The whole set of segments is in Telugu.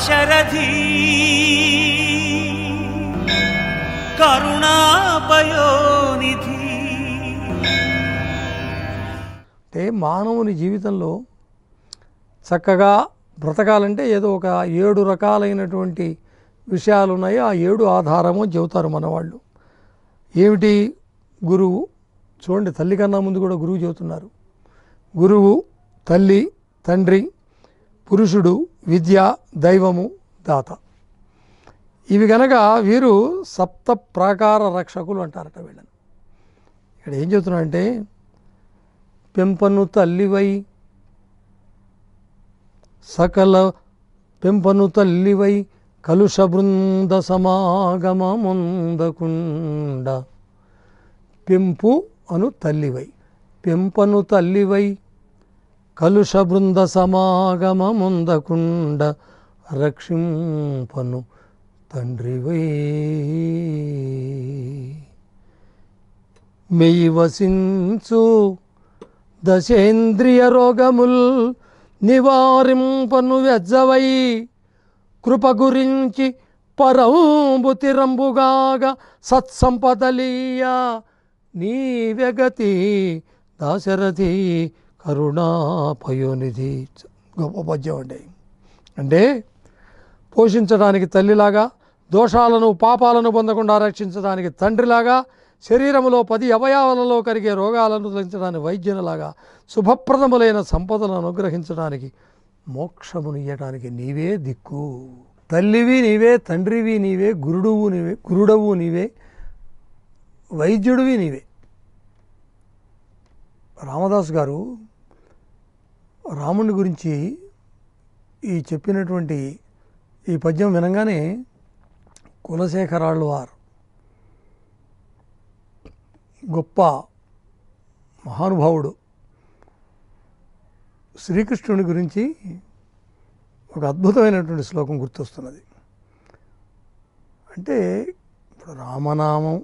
దాశరథి కరుణాపయోనిధి. అంటే మానవుని జీవితంలో చక్కగా బ్రతకాలంటే ఏదో ఒక 7 రకాలైనటువంటి విషయాలు ఉన్నాయి. ఆ 7 ఆధారము చెబుతారు మనవాళ్ళు. ఏమిటి? గురువు. చూడండి, తల్లి కన్నా ముందు కూడా గురువు చెబుతున్నారు. గురువు, తల్లి, తండ్రి, పురుషుడు, విద్య, దైవము, దాత. ఇవి గనక వీరు సప్త ప్రాకార రక్షకులు అంటారట వీళ్ళని. ఇక్కడ ఏం చెబుతున్నారంటే, పెంపను తల్లివై సకల పెంపను తల్లివై కలుష బృంద సమాగమముందకుండ. పెంపు అను తల్లివై, పెంపను తల్లివై కలుష బృంద సమాగమముందకుండ రక్షింపను తండ్రివై. మెయి వసించు దశేంద్రియ రోగముల్ నివారింపను వెజ్జవై కృప గురించి పరంబుతిరంబుగాగ సత్సంపదలీయ నీవెగతి దాశరథి కరుణాపయోనిధి. గొప్ప పద్యం అండి. అంటే పోషించడానికి తల్లిలాగా, దోషాలను పాపాలను పొందకుండా రక్షించడానికి తండ్రిలాగా, శరీరములో 10 అవయవాలలో కలిగే రోగాలను తొలగించడానికి వైద్యునిలాగా, శుభప్రదములైన సంపదలను అనుగ్రహించడానికి, మోక్షమును ఇయ్యడానికి నీవే దిక్కు. తల్లివి నీవే, తండ్రివి నీవే, గురుడవు నీవే, వైద్యుడివి నీవే. రామదాస్ గారు రాముని గురించి ఈ చెప్పినటువంటి ఈ పద్యం వినగానే కులశేఖరాళ్ళు వారు గొప్ప మహానుభావుడు శ్రీకృష్ణుని గురించి ఒక అద్భుతమైనటువంటి శ్లోకం గుర్తొస్తున్నది. అంటే ఇప్పుడు రామనామం,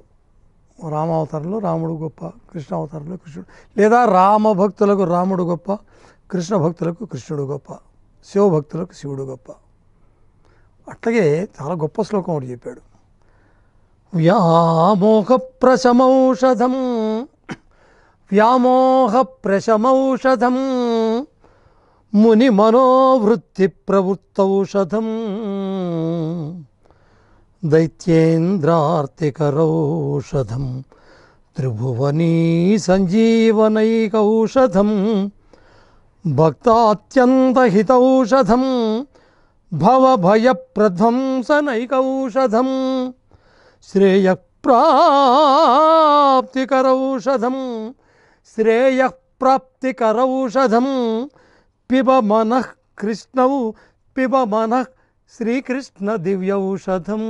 రామావతారంలో రాముడు గొప్ప, కృష్ణ అవతారంలో కృష్ణుడు, లేదా రామ భక్తులకు రాముడు గొప్ప, కృష్ణ భక్తులకు కృష్ణుడు గొప్ప, శివభక్తులకు శివుడు గొప్ప. అట్లాగే చాలా గొప్ప శ్లోకం ఒకటి చెప్పాడు. వ్యామోహ ప్రశమౌషధం, వ్యామోహ ప్రశమౌషధం ముని మనోవృత్తి ప్రవృత్తౌషధం దైత్యేంద్రార్తికరౌషధం త్రిభువనీ సంజీవనైకౌషధం భక్తాత్యంతహితౌషధం భవభయప్రధ్వంసనైకౌషధం శ్రేయఃప్రాప్తికరౌషధం శ్రేయఃప్రాప్తికరౌషధం పిబ మనః కృష్ణౌ పిబ మనః శ్రీకృష్ణ దివ్యౌషధం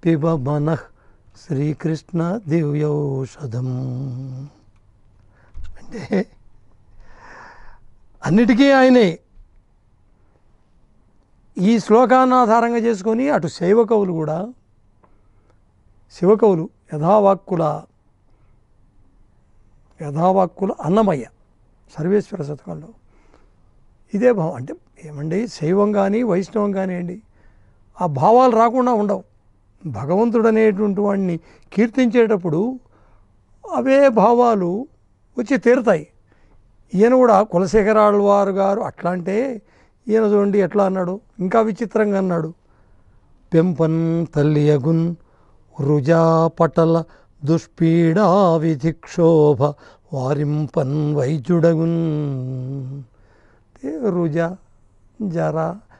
పిబ మనః శ్రీకృష్ణ దివ్యౌషధం. అంటే అన్నిటికీ ఆయనే. ఈ శ్లోకాన్ని ఆధారంగా చేసుకొని అటు శైవకవులు కూడా, శివకవులు యథావాక్కుల అన్నమయ్య సర్వేశ్వర శతకంలో ఇదే భావం. అంటే ఏమండి, శైవం కానీ వైష్ణవం కానివ్వండి, ఆ భావాలు రాకుండా ఉండవు. భగవంతుడు అనేటువంటి వాడిని కీర్తించేటప్పుడు అవే భావాలు వచ్చి తీరుతాయి. ఈయన కూడా కులశేఖరాళ్ళ వారు గారు అట్లా అంటే, ఈయన చూడండి ఎట్లా అన్నాడు, ఇంకా విచిత్రంగా అన్నాడు. పెంపన్ తల్లియగున్ రుజా పటల దుష్పీడా విధిక్షోభ వారింపన్ వైద్యుడగున్. రుజ, జర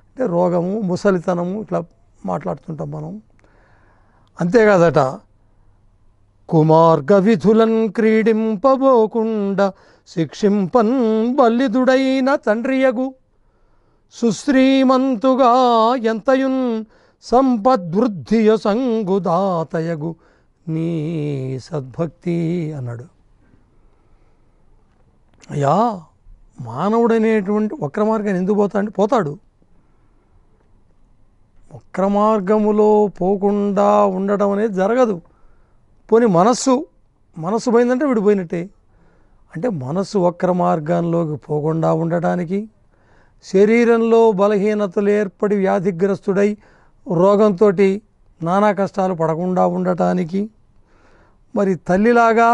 అంటే రోగము, ముసలితనము, ఇట్లా మాట్లాడుతుంటాం మనం. అంతేకాదట, కుమార్గ విధులన్ క్రీడింపబోకుండా శిక్షింపన్ బల్లిదుడైన తండ్రియగు సుశ్రీమంతుగా ఎంతయున్ సంపద్వృద్ధియ సంగుదాతయగు నీ సద్భక్తి అన్నాడు. అయ్యా, మానవుడనేటువంటి వక్ర మార్గాన్ని ఎందుకు పోతాడు? పోతాడు. వక్ర మార్గములో పోకుండా ఉండడం అనేది జరగదు. పోనీ మనస్సు పోయిందంటే విడిపోయినట్టే. అంటే మనస్సు వక్ర మార్గంలోకి పోకుండా ఉండటానికి, శరీరంలో బలహీనతలు ఏర్పడి వ్యాధిగ్రస్తుడై రోగంతో నానా కష్టాలు పడకుండా ఉండటానికి, మరి తల్లిలాగా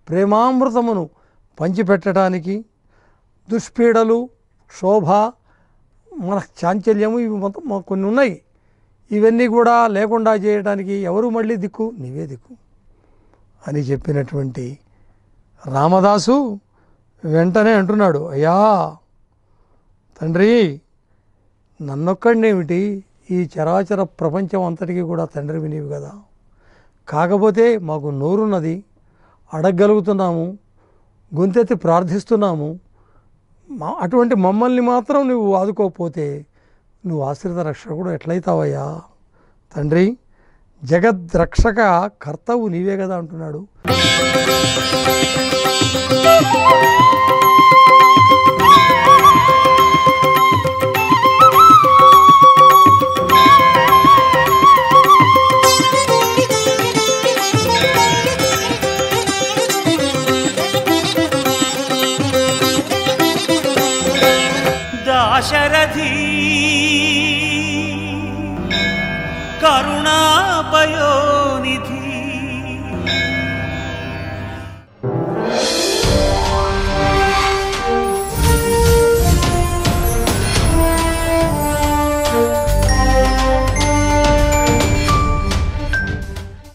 ప్రేమామృతమును పంచిపెట్టడానికి, దుష్పీడలు, శోభ, మన చాంచల్యము, ఇవి మొత్తం కొన్ని ఉన్నాయి. ఇవన్నీ కూడా లేకుండా చేయడానికి ఎవరు మళ్ళీ దిక్కు? నీవే దిక్కు అని చెప్పినటువంటి రామదాసు వెంటనే అంటున్నాడు, అయ్యా తండ్రి, నన్నొక్కడినేమిటి, ఈ చరాచర ప్రపంచం అంతటికీ కూడా తండ్రివి నీవు కదా. కాకపోతే మాకు నోరున్నది, అడగగలుగుతున్నాము, గొంతెత్తి ప్రార్థిస్తున్నాము. అటువంటి మమ్మల్ని మాత్రం నువ్వు ఆదుకోకపోతే నువ్వు ఆశ్రిత రక్షకుడు ఎట్లయితావయ్యా తండ్రి, జగద్రక్షక కర్తవు నీవే కదా అంటున్నాడు. దాశరథి కరుణాపయో